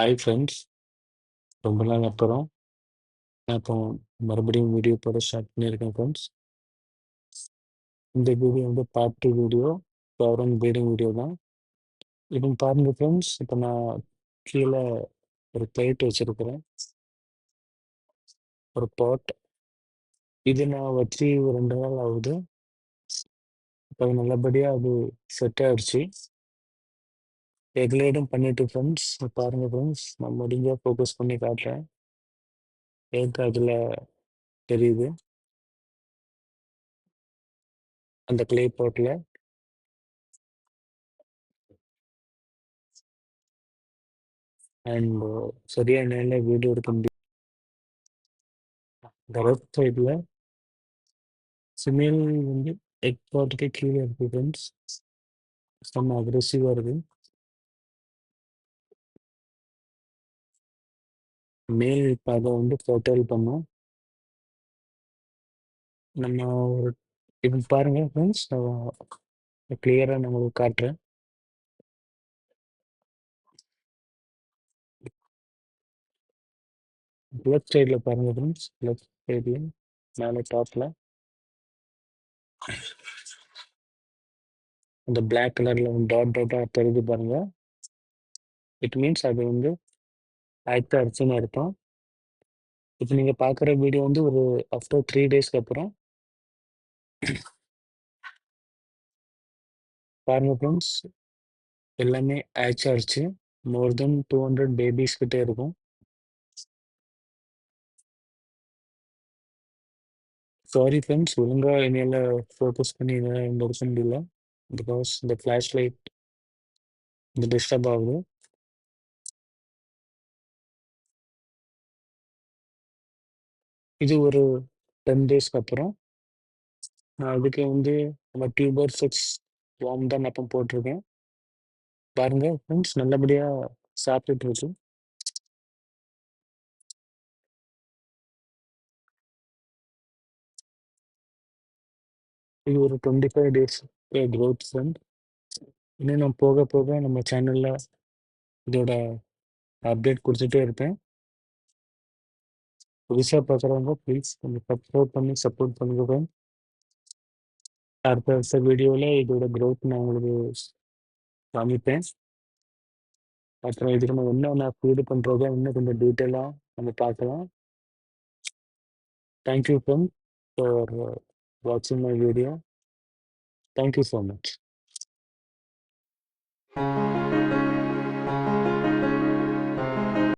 Hi friends. ரொம்ப நாள் அப்புறம் நான் இப்போ மறுபடியும் வீடியோ போட ஸ்டார்ட் பண்ணியிருக்கேன் ஃப்ரெண்ட்ஸ். இந்த வீடியோ வந்து பார்ட் 2 வீடியோ. ஃப்ளவரன் ப்ரீடிங் வீடியோ தான். இப்போ பாருங்க ஃப்ரெண்ட்ஸ், இப்போ நான் கீழே ஒரு பிளேட் வச்சிருக்கிறேன், ஒரு பாட். இது நான் வச்சு ஒரு 2 நாள் ஆகுது. இப்போ அது நல்லபடியாக அது செட் ஆயிடுச்சு. எக்லேடும் பண்ணிட்டு ஃப்ரெண்ட்ஸ், பாருங்க ஃப்ரெண்ட்ஸ், நான் முடிஞ்சா ஃபோக்கஸ் பண்ணி காட்டுறேன். எனக்கு அதில் தெரியுது அந்த க்ளே பாட்டில். அண்ட் சரியாக என்னால் வீடியோ எடுக்க முடியும். இந்த லெஃப்ட் சைடில் ஃபீமேல் வந்து எக் போட்டுட்டு கீழே இருக்கு ஃப்ரெண்ட்ஸ். செம்ம அக்ரெசிவாக இருக்கு. மேல் இப்போ அதை வந்து ஃபர்டைல் பண்ணோம். நம்ம ஒரு இப்போ பாருங்க ஃப்ரெண்ட்ஸ், கிளியராக நான் உங்களுக்கு காட்டுறேன். லெஃப்ட் சைடில் பாருங்க ஃப்ரெண்ட்ஸ், லெஃப்ட் சைடில் மேலே டாப்பில் அந்த பிளாக் கலரில் டாட் டாட்டாக தெரிஞ்சு பாருங்க. இட் மீன்ஸ் அது வந்து ஆக்ட் அடிச்சுன்னு அர்த்தம். இப்போ நீங்கள் பார்க்குற வீடியோ வந்து ஒரு ஆஃப்டர் 3 டேஸ்க்கு அப்புறம் பாருங்க ஃப்ரெண்ட்ஸ், எல்லாமே ஆக்ட் ஆயிடுச்சு. மோர் தென் 200 பேபிஸ் கிட்டே இருக்கும். சாரி ஃப்ரெண்ட்ஸ், ஒழுங்காக என்னால் ஃபோக்கஸ் பண்ணி என்னால் எடுக்க முடியல. பிகாஸ் இந்த ஃப்ளாஷ் லைட் இந்த டிஸ்டர்ப் ஆகுது. இது ஒரு 10 டேஸ்க்கு அப்புறம் நான் அதுக்கு வந்து நம்ம டியூபர் 6 வார்ம் தான் அப்போ போட்டிருக்கேன். பாருங்க ஃப்ரெண்ட்ஸ், நல்லபடியாக சாப்பிட்டுட்டு இருக்கு. இது ஒரு 25 டேஸ் க்ரோத் ஃப்ரெண்ட். இன்னும் நான் போக போக நம்ம சேனலில் இதோட அப்டேட் கொடுத்துட்டே இருப்பேன். புதுசாக பார்க்குறவங்க ப்ளீஸ் கொஞ்சம் சப்ஸ்கிரைப் பண்ணி சப்போர்ட் பண்ணுங்க. அடுத்த வீடியோவில் இதோட க்ரோத் நான் உங்களுக்கு காமிப்பேன். அப்புறம் இதுக்கு நம்ம என்ன ஃபீடு பண்ணுறதோ இன்னும் கொஞ்சம் டீட்டெயிலாக நம்ம பார்க்கலாம். தேங்க்யூ ஃபார் வாட்சிங் my video. Thank you so much.